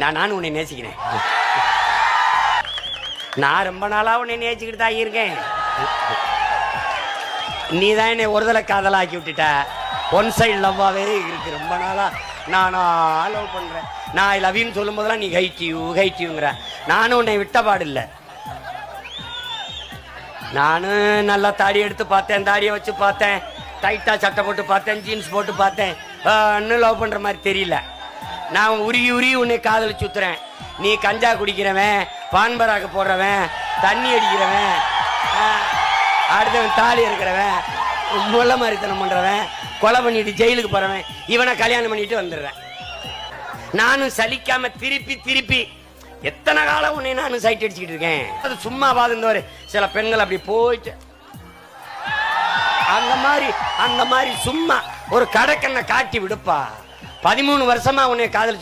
நானும் உன்னை நேசிக்கிறேன். நான் ரொம்ப நாளா உன்னை நேசிக்கிட்டு தான் இருக்கேன். நீ தான் என்னை ஒருதலை காதலாக்கி விட்டுட்ட. ஒன் சைடு லவ்வாகவே இருக்கு ரொம்ப நாளா. நானா லவ் பண்ணுறேன். நான் ஐ லவ் யூன்னு சொல்லும் போதெல்லாம் நீ ஹைட்டியூங்கிற. நானும் உன்னை விட்ட பாடு இல்லை. நானும் நல்லா தாடி எடுத்து பார்த்தேன், தாடியை வச்சு பார்த்தேன், டைட்டாக சட்டை போட்டு பார்த்தேன், ஜீன்ஸ் போட்டு பார்த்தேன். இன்னும் லவ் பண்ணுற மாதிரி தெரியல. நான் உருகி உன்னை காதல் சுத்துறேன். நீ கஞ்சா குடிக்கிறவன், பான்பராக்கு போடுறவன், தண்ணி அடிக்கிறவன், அடுத்தவன் தாலி இருக்கிறவன், முள்ள மாதிரித்தனம் பண்ணுறவன், கொலை பண்ணிட்டு ஜெயிலுக்கு போகிறவன், இவனை கல்யாணம் பண்ணிட்டு வந்துடுறேன். நானும் சலிக்காம திருப்பி எத்தனை காலம் உன்னை நானும் சைட் அடிச்சுக்கிட்டு இருக்கேன். அது சும்மா பாதுந்தவர் சில பெண்கள் அப்படி போயிட்டு அந்த மாதிரி சும்மா ஒரு கடக்கண்ணை காட்டி விடுப்பா. 13 வருஷமா உன்னை காதலிச்சு